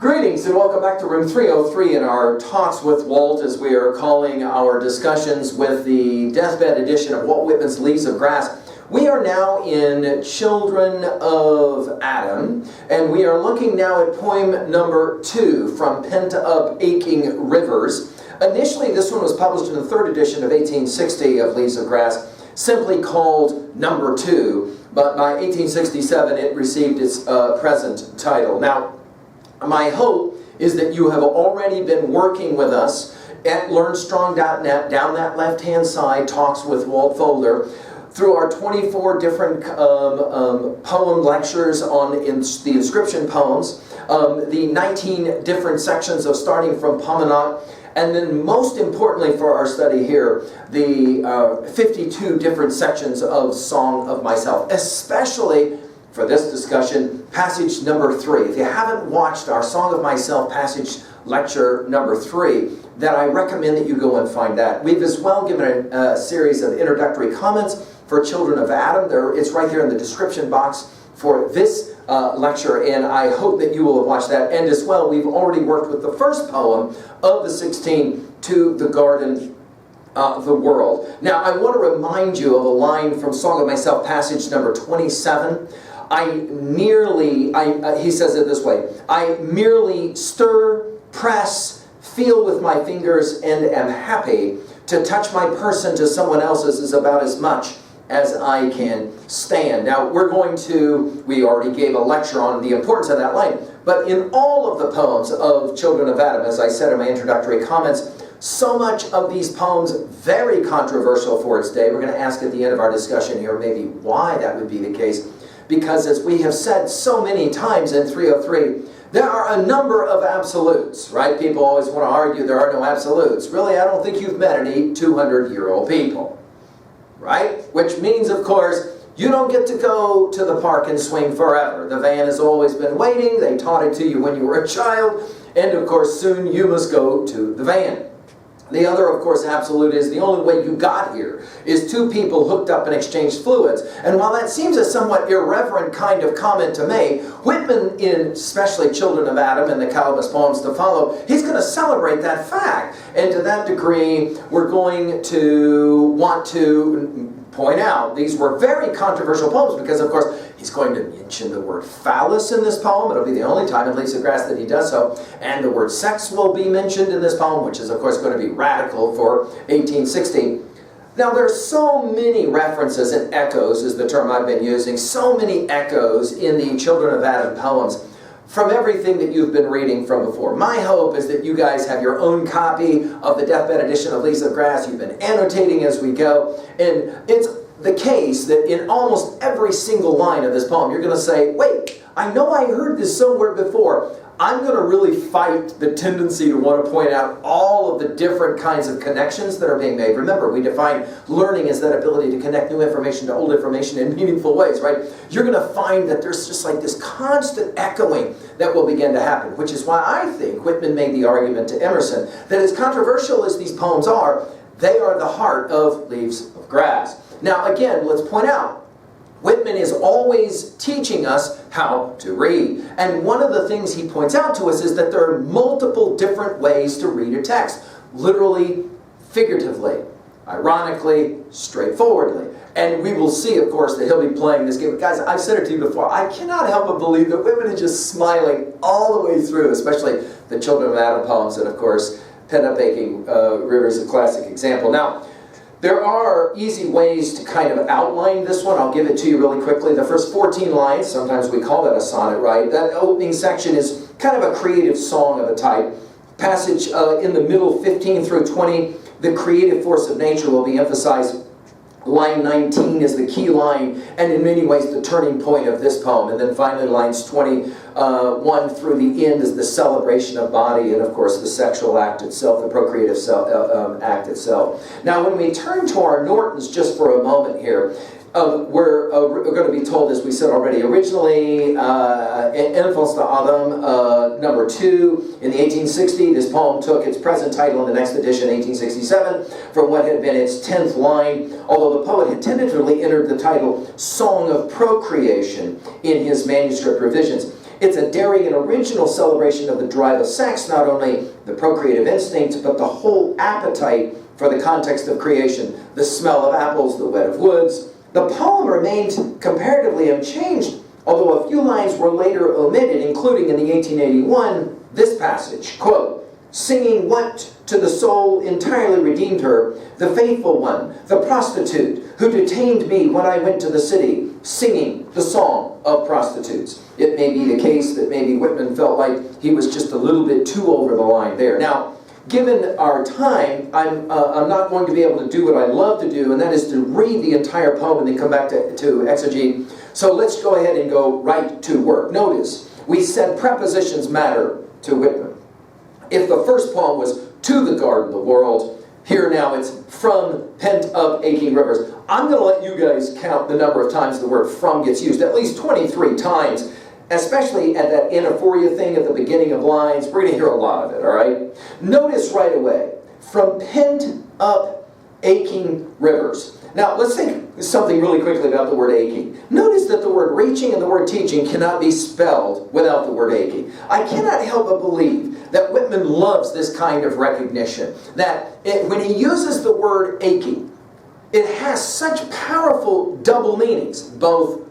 Greetings and welcome back to room 303 in our Talks with Walt, as we are calling our discussions with the deathbed edition of Walt Whitman's Leaves of Grass. We are now in Children of Adam, and we are looking now at poem number 2 from Pent-up Aching Rivers. Initially, this one was published in the third edition of 1860 of Leaves of Grass, simply called number 2, but by 1867 it received its present title. Now, my hope is that you have already been working with us at LearnStrong.net, down that left-hand side, Talks with Walt folder, through our 24 different poem lectures on the inscription poems, the 19 different sections of starting from Pent-up, and then most importantly for our study here, the 52 different sections of Song of Myself, especially for this discussion, passage number 3. If you haven't watched our Song of Myself passage lecture number 3, then I recommend that you go and find that. We've as well given a series of introductory comments for Children of Adam. It's right there in the description box for this lecture, and I hope that you will have watched that. And as well, we've already worked with the first poem of the 16 to the Garden of the World. Now, I want to remind you of a line from Song of Myself passage number 27. He says it this way, I merely stir, press, feel with my fingers, and am happy. To touch my person to someone else's is about as much as I can stand. Now, we already gave a lecture on the importance of that line, but in all of the poems of Children of Adam, as I said in my introductory comments, so much of these poems very controversial for its day. We're going to ask at the end of our discussion here maybe why that would be the case. Because as we have said so many times in 303, there are a number of absolutes, right? People always want to argue there are no absolutes. Really, I don't think you've met any 200-year-old people, right? Which means, of course, you don't get to go to the park and swing forever. The van has always been waiting. They taught it to you when you were a child. And, of course, soon you must go to the van. The other, of course, absolute is the only way you got here is two people hooked up and exchanged fluids. And while that seems a somewhat irreverent kind of comment to make, Whitman, in especially Children of Adam and the Calibus poems to follow, he's going to celebrate that fact. And to that degree, we're going to want to point out these were very controversial poems because, of course, he's going to mention the word phallus in this poem. It'll be the only time in Leaves of Grass that he does so. And the word sex will be mentioned in this poem, which is, of course, going to be radical for 1860. Now, there's so many references and echoes is the term I've been using, so many echoes in the Children of Adam poems from everything that you've been reading from before. My hope is that you guys have your own copy of the deathbed edition of Leaves of Grass. You've been annotating as we go. And it's the case that in almost every single line of this poem, you're going to say, wait, I know I heard this somewhere before. I'm going to really fight the tendency to want to point out all of the different kinds of connections that are being made. Remember, we define learning as that ability to connect new information to old information in meaningful ways, right? You're going to find that there's just like this constant echoing that will begin to happen, which is why I think Whitman made the argument to Emerson that as controversial as these poems are, they are the heart of Leaves of Grass. Now, again, let's point out, Whitman is always teaching us how to read. And one of the things he points out to us is that there are multiple different ways to read a text. Literally, figuratively, ironically, straightforwardly. And we will see, of course, that he'll be playing this game. Guys, I've said it to you before. I cannot help but believe that Whitman is just smiling all the way through, especially the Children of Adam poems. And, of course, Pent-up Aching Rivers is a classic example. Now, there are easy ways to kind of outline this one. I'll give it to you really quickly. The first 14 lines, sometimes we call that a sonnet, right? That opening section is kind of a creative song of a type. Passage in the middle, 15 through 20, the creative force of nature will be emphasized. Line 19 is the key line, and in many ways the turning point of this poem. And then finally lines 21 through the end is the celebration of body and, of course, the sexual act itself, the procreative act itself. Now, when we turn to our Nortons just for a moment here, we're going to be told, as we said already, originally Enfance d'Adam, number 2, in the 1860. This poem took its present title in the next edition, 1867, from what had been its 10th line, although the poet had tentatively entered the title Song of Procreation in his manuscript revisions. It's a daring and original celebration of the drive of sex, not only the procreative instinct, but the whole appetite for the context of creation. The smell of apples, the wet of woods. The poem remained comparatively unchanged, although a few lines were later omitted, including in the 1881, this passage, quote, "Singing what to the soul entirely redeemed her, the faithful one, the prostitute, who detained me when I went to the city, singing the song of prostitutes." It may be the case that maybe Whitman felt like he was just a little bit too over the line there. Now, given our time, I'm not going to be able to do what I love to do, and that is to read the entire poem and then come back to exegete. So let's go ahead and go right to work. Notice, we said prepositions matter to Whitman. If the first poem was to the garden, the world, here now it's from pent-up aching rivers. I'm going to let you guys count the number of times the word from gets used, at least 23 times, especially at that anaphoria thing at the beginning of lines. We're going to hear a lot of it, all right? Notice right away, from pent-up aching rivers. Now, let's think something really quickly about the word aching. Notice that the word reaching and the word teaching cannot be spelled without the word aching. I cannot help but believe that Whitman loves this kind of recognition. That when he uses the word aching, it has such powerful double meanings. Both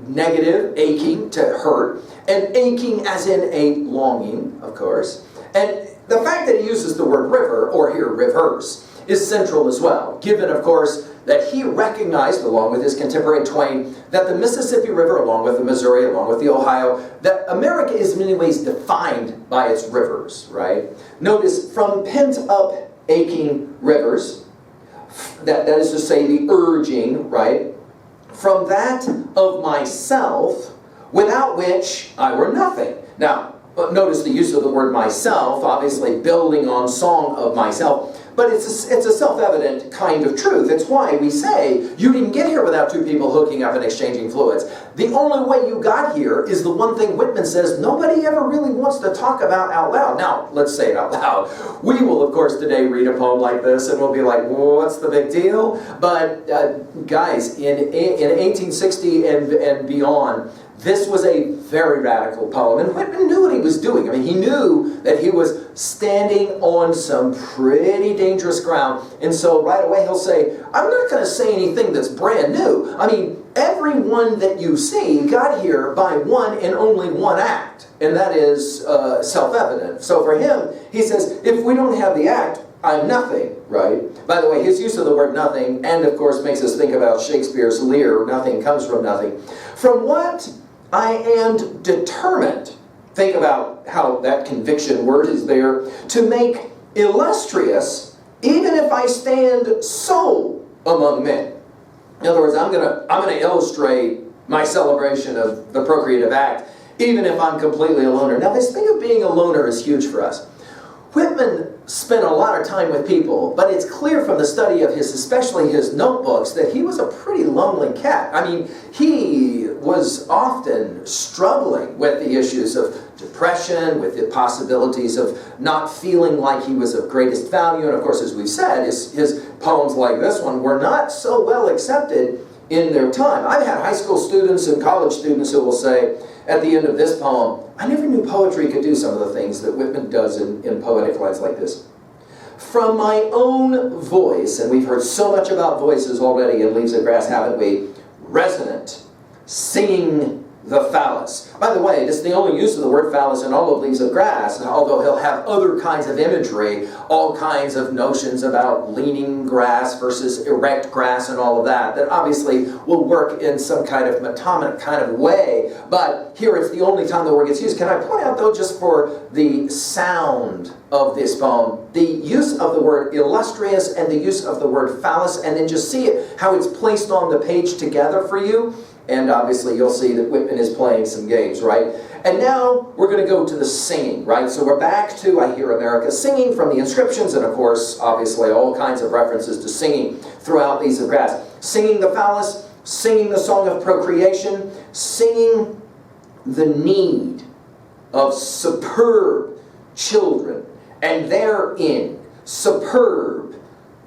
negative, aching, to hurt, and aching as in a longing, of course. And the fact that he uses the word river, or here rivers, is central as well, given, of course, that he recognized, along with his contemporary Twain, that the Mississippi River, along with the Missouri, along with the Ohio, that America is in many ways defined by its rivers, right? Notice, from pent-up aching rivers, that is to say, the urging, right? From that of myself, without which I were nothing. Now, notice the use of the word myself, obviously building on song of myself. But it's a self-evident kind of truth. It's why we say you didn't get here without two people hooking up and exchanging fluids. The only way you got here is the one thing Whitman says nobody ever really wants to talk about out loud. Now, let's say it out loud. We will, of course, today read a poem like this and we'll be like, well, what's the big deal? But guys, in 1860 and beyond, this was a very radical poem, and Whitman knew what he was doing. I mean, he knew that he was standing on some pretty dangerous ground, and so right away he'll say, I'm not going to say anything that's brand new. I mean, everyone that you see got here by one and only one act, and that is self-evident. So for him, he says, if we don't have the act, I'm nothing, right? By the way, his use of the word nothing, and of course makes us think about Shakespeare's Lear, nothing comes from nothing. From what I am determined, think about how that conviction word is there, to make illustrious, even if I stand sole among men. In other words, I'm gonna illustrate my celebration of the procreative act, even if I'm completely a loner. Now, this thing of being a loner is huge for us. Whitman spent a lot of time with people, but it's clear from the study of his, especially his notebooks, that he was a pretty lonely cat. I mean, he was often struggling with the issues of depression, with the possibilities of not feeling like he was of greatest value, and of course, as we've said, his poems like this one were not so well accepted in their time. I've had high school students and college students who will say, at the end of this poem, I never knew poetry could do some of the things that Whitman does in poetic lines like this. From my own voice, and we've heard so much about voices already in Leaves of Grass, haven't we? Resonant, singing the phallus. By the way, this is the only use of the word phallus in all of Leaves of Grass, although he'll have other kinds of imagery, all kinds of notions about leaning grass versus erect grass and all of that, that obviously will work in some kind of metonymic kind of way, but here it's the only time the word gets used. Can I point out, though, just for the sound of this poem, the use of the word illustrious and the use of the word phallus, and then just see it, how it's placed on the page together for you. And obviously you'll see that Whitman is playing some games, right? And now we're going to go to the singing, right? So we're back to I Hear America Singing from the inscriptions, and of course, obviously, all kinds of references to singing throughout Leaves of Grass. Singing the phallus, singing the song of procreation, singing the need of superb children, and therein superb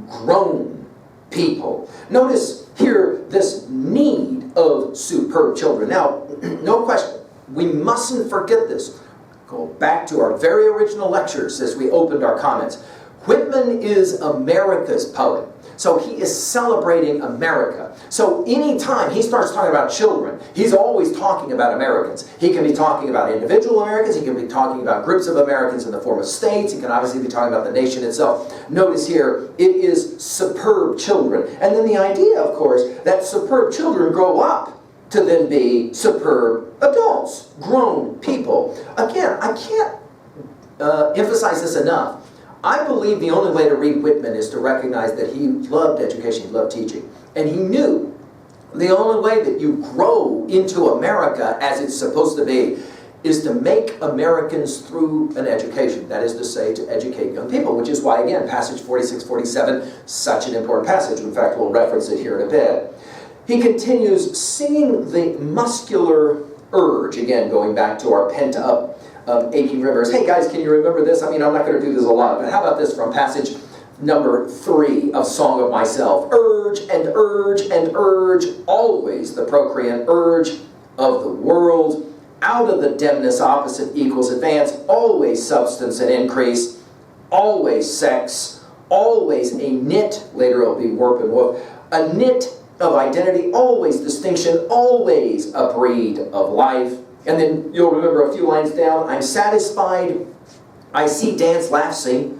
grown people. Notice here this need of superb children. Now, no question, We mustn't forget this. Go back to our very original lectures as we opened our comments. Whitman is America's poet. So he is celebrating America. So anytime he starts talking about children, he's always talking about Americans. He can be talking about individual Americans. He can be talking about groups of Americans in the form of states. He can obviously be talking about the nation itself. Notice here, it is superb children. And then the idea, of course, that superb children grow up to then be superb adults, grown people. Again, I can't emphasize this enough. I believe the only way to read Whitman is to recognize that he loved education, he loved teaching. And he knew the only way that you grow into America as it's supposed to be is to make Americans through an education. That is to say, to educate young people, which is why, again, passage 46, 47, such an important passage. In fact, we'll reference it here in a bit. He continues singing the muscular urge, again, going back to our pent-up aching rivers. Hey guys, can you remember this? I mean, I'm not going to do this a lot, but how about this from passage number 3 of Song of Myself? Urge and urge and urge, always the procreant urge of the world. Out of the dimness, opposite equals advance. Always substance and increase. Always sex. Always a knit. Later it'll be warp and woof. A knit of identity. Always distinction. Always a breed of life. And then you'll remember a few lines down. I'm satisfied. I see, dance, laugh, sing.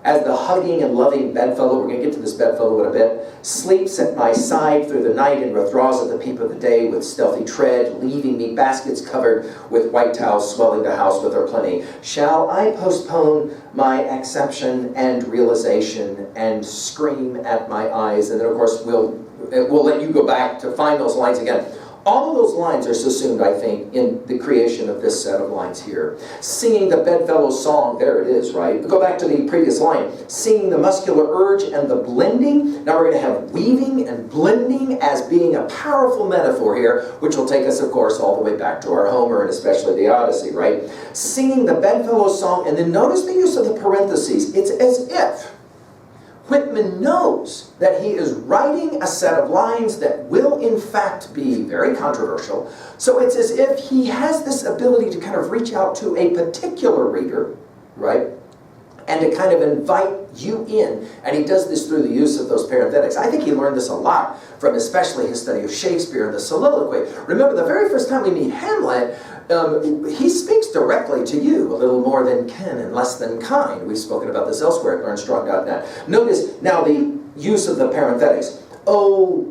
As the hugging and loving bedfellow, we're going to get to this bedfellow in a bit, sleeps at my side through the night and withdraws at the peep of the day with stealthy tread, leaving me baskets covered with white towels, swelling the house with her plenty. Shall I postpone my acception and realization and scream at my eyes? And then, of course, we'll let you go back to find those lines again. All of those lines are subsumed, I think, in the creation of this set of lines here. Singing the bedfellow's song, there it is, right? Go back to the previous line. Singing the muscular urge and the blending. Now we're going to have weaving and blending as being a powerful metaphor here, which will take us, of course, all the way back to our Homer and especially the Odyssey, right? Singing the bedfellow's song, and then notice the use of the parentheses. It's as if Whitman knows that he is writing a set of lines that will in fact be very controversial. So it's as if he has this ability to kind of reach out to a particular reader, right? And to kind of invite you in. And he does this through the use of those parenthetics. I think he learned this a lot from especially his study of Shakespeare and the soliloquy. Remember, the very first time we meet Hamlet, he speaks directly to you, a little more than kin and less than kind. We've spoken about this elsewhere at learnstrong.net. Notice now the use of the parenthetics. Oh,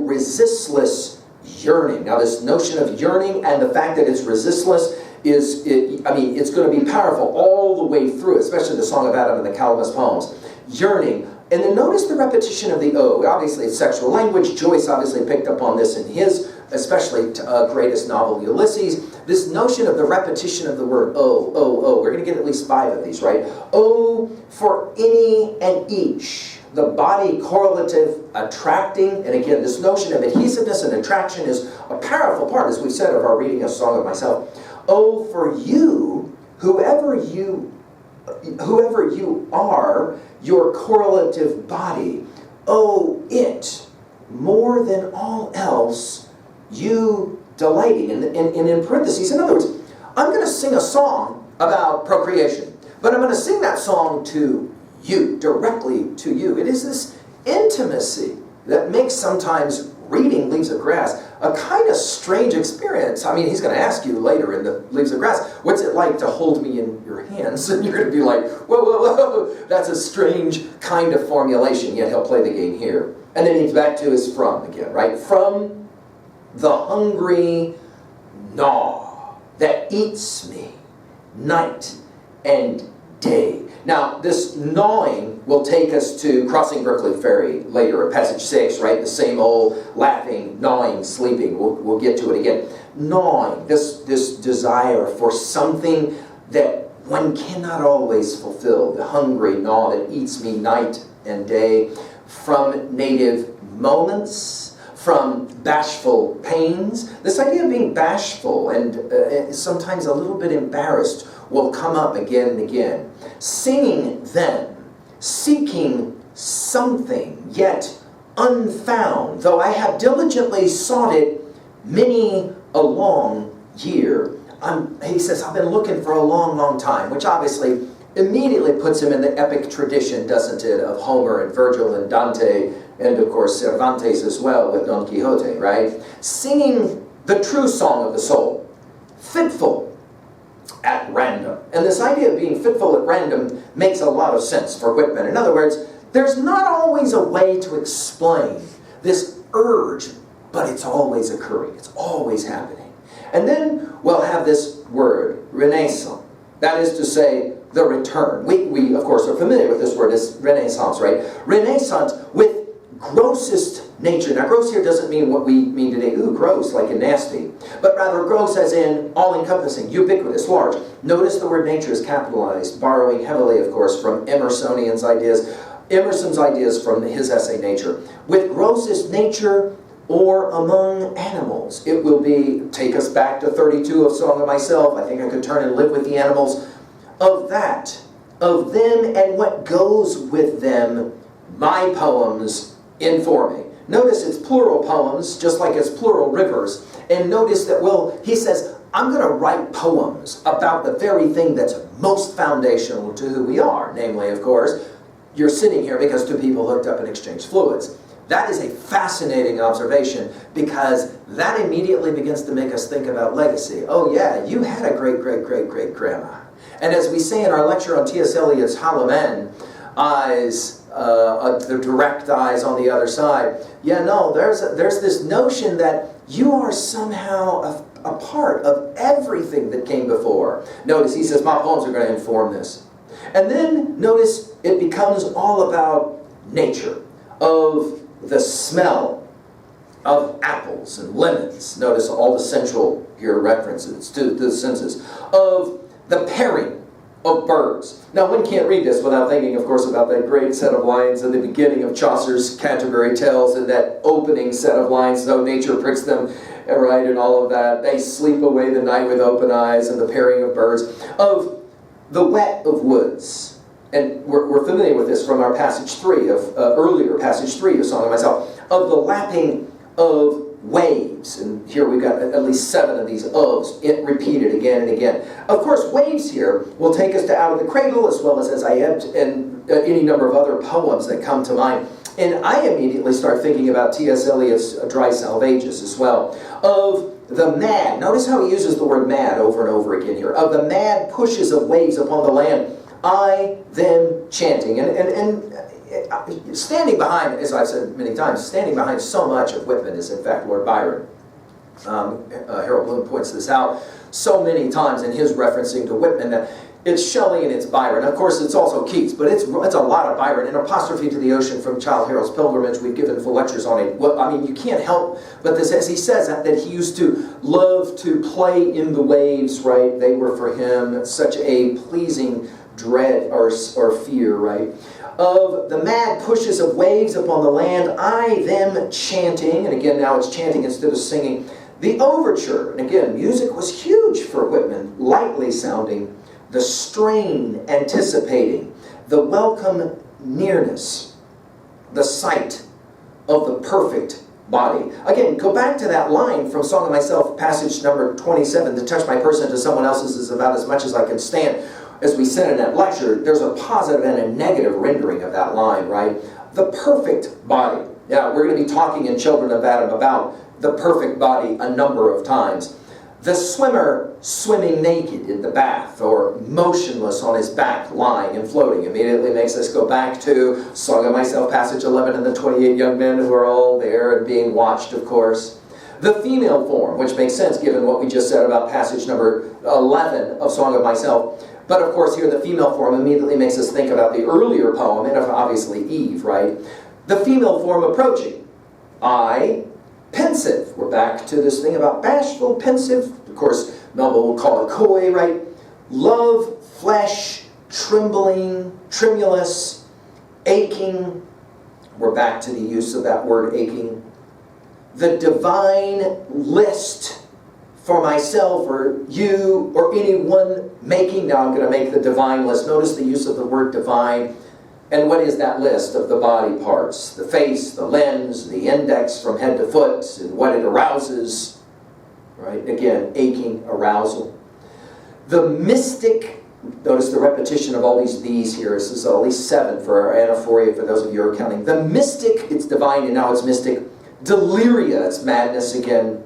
resistless yearning. Now this notion of yearning and the fact that it's resistless it's going to be powerful all the way through, especially the Song of Adam and the Calamus poems. Yearning. And then notice the repetition of the O. Obviously, it's sexual language. Joyce obviously picked up on this in his, especially greatest novel, Ulysses. This notion of the repetition of the word O, O, O. We're going to get at least 5 of these, right? O for any and each. The body correlative, attracting. And again, this notion of adhesiveness and attraction is a powerful part, as we said, of our reading of Song of Myself. O for you, whoever you are, your correlative body. O it, more than all else, you delighting. And in parentheses, in other words, I'm going to sing a song about procreation, but I'm going to sing that song to you, directly to you. It is this intimacy that makes sometimes reading Leaves of Grass a kind of strange experience. I mean, he's going to ask you later in the Leaves of Grass, what's it like to hold me in your hands? And you're going to be like, whoa, whoa, whoa, that's a strange kind of formulation, yet he'll play the game here. And then he's back to his from again, right? From the hungry gnaw that eats me night and day. Now, this gnawing will take us to Crossing Berkeley Ferry later in passage 6, right? The same old laughing, gnawing, sleeping. We'll get to it again. Gnawing, this desire for something that one cannot always fulfill. The hungry gnaw that eats me night and day. From native moments, from bashful pains. This idea of being bashful and sometimes a little bit embarrassed will come up again and again. Singing then, seeking something yet unfound, though I have diligently sought it many a long year, he says, I've been looking for a long, long time, which obviously immediately puts him in the epic tradition, doesn't it, of Homer and Virgil and Dante, and of course Cervantes as well with Don Quixote, right? Singing the true song of the soul, fitful at random. And this idea of being fitful at random makes a lot of sense for Whitman. In other words, there's not always a way to explain this urge, but it's always occurring, it's always happening. And then we'll have this word, renaissance. That is to say, the return. We of course, are familiar with this word as renaissance, right? Renaissance with grossest nature. Now, gross here doesn't mean what we mean today, ooh, gross, like in nasty, but rather gross as in all-encompassing, ubiquitous, large. Notice the word nature is capitalized, borrowing heavily, of course, from Emersonian's ideas, Emerson's ideas from his essay, Nature. With grossest nature, or among animals. It will be, take us back to 32 of Song of Myself, I think I could turn and live with the animals. Of that, of them and what goes with them, my poems inform me. Notice it's plural poems, just like it's plural rivers. And notice that, well, he says, I'm going to write poems about the very thing that's most foundational to who we are. Namely, of course, you're sitting here because two people hooked up and exchanged fluids. That is a fascinating observation because that immediately begins to make us think about legacy. Oh yeah, you had a great-great-great-great-grandma. And as we say in our lecture on T.S. Eliot's Hollow Men, eyes, the direct eyes on the other side, yeah, no, there's this notion that you are somehow a part of everything that came before. Notice he says, my poems are going to inform this. And then notice it becomes all about nature, of the smell of apples and lemons. Notice all the sensual here references to the senses. Of the pairing of birds. Now one can't read this without thinking, of course, about that great set of lines in the beginning of Chaucer's Canterbury Tales, and that opening set of lines, though nature pricks them, right, and all of that. They sleep away the night with open eyes, and the pairing of birds. Of the wet of woods. And we're familiar with this from our passage 3 of, earlier passage 3 of Song of Myself, of the lapping of waves. And here we've got at least 7 of these ofs, repeated again and again. Of course, waves here will take us to Out of the Cradle, as well as I Ebbed, and any number of other poems that come to mind. And I immediately start thinking about T.S. Eliot's Dry Salvages as well. Of the mad, notice how he uses the word mad over and over again here. Of the mad pushes of waves upon the land, I, them, chanting. And standing behind, as I've said many times, standing behind so much of Whitman is in fact Lord Byron. Harold Bloom points this out so many times in his referencing to Whitman that it's Shelley and it's Byron. Of course, it's also Keats, but it's a lot of Byron. In Apostrophe to the Ocean from Childe Harold's Pilgrimage, we've given full lectures on it. Well, I mean, you can't help but this, as he says, that he used to love to play in the waves, right? They were for him such a pleasing dread or fear, right? Of the mad pushes of waves upon the land, I, them, chanting, and again now it's chanting instead of singing. The overture, and again, music was huge for Whitman, lightly sounding, the strain anticipating, the welcome nearness, the sight of the perfect body. Again, go back to that line from Song of Myself, passage number 27, to touch my person to someone else's is about as much as I can stand. As we said in that lecture, there's a positive and a negative rendering of that line, right? The perfect body. Yeah, we're going to be talking in Children of Adam about the perfect body a number of times. The swimmer swimming naked in the bath or motionless on his back, lying and floating, immediately makes us go back to Song of Myself, passage 11, and the 28 young men who are all there and being watched, of course. The female form, which makes sense given what we just said about passage number 11 of Song of Myself. But of course here the female form immediately makes us think about the earlier poem, and obviously Eve, right? The female form approaching. I, pensive. We're back to this thing about bashful, pensive. Of course, Melba will call it coy, right? Love, flesh, trembling, tremulous, aching. We're back to the use of that word aching. The divine list for myself or you or anyone making. Now I'm going to make the divine list. Notice the use of the word divine. And what is that list of the body parts? The face, the lens, the index from head to foot, and what it arouses. right? Again, aching, arousal. The mystic, notice the repetition of all these here. This is at least 7 for our anaphoria, for those of you who are counting. The mystic, it's divine and now it's mystic. Deliria, it's madness again.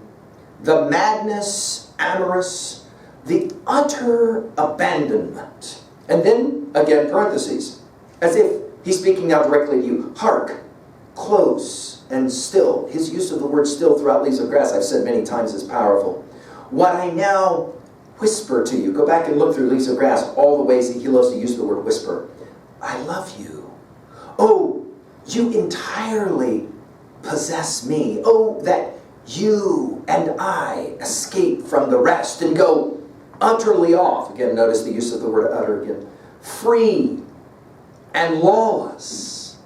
The madness, amorous. The utter abandonment. And then, again, parentheses. As if he's speaking now directly to you. Hark, close, and still. His use of the word still throughout Leaves of Grass, I've said many times, is powerful. What I now whisper to you. Go back and look through Leaves of Grass, all the ways that he loves to use the word whisper. I love you. Oh, you entirely possess me. Oh, that you and I escape from the rest and go utterly off. Again, notice the use of the word utter again. Free and lawless.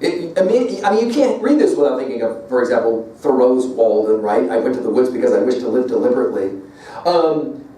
I mean, you can't read this without thinking of, for example, Thoreau's Walden, right? I went to the woods because I wish to live deliberately.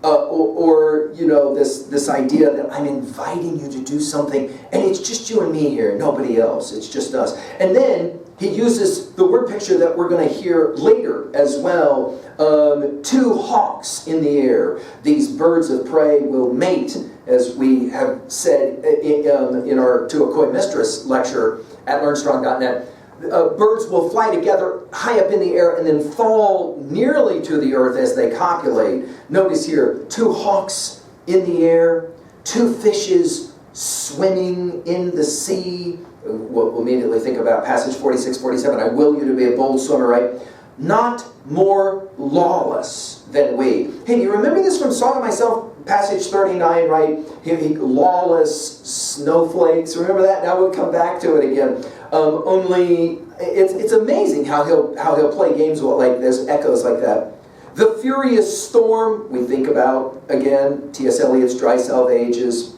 Or you know, this idea that I'm inviting you to do something, and it's just you and me here, nobody else. It's just us. And then he uses the word picture that we're going to hear later as well. 2 hawks in the air. These birds of prey will mate, as we have said in our To a Coy Mistress lecture at learnstrong.net. Birds will fly together high up in the air and then fall nearly to the earth as they copulate. Notice here, 2 hawks in the air, 2 fishes swimming in the sea. We'll immediately think about passage 46, 47. I will you to be a bold swimmer, right? Not more lawless than we. Hey, do you remember this from Song of Myself? Passage 39, right? Lawless snowflakes. Remember that? Now we'll come back to it again. Only it's amazing how he'll play games like this, echoes like that. The furious storm. We think about again T.S. Eliot's Dry Salve Ages.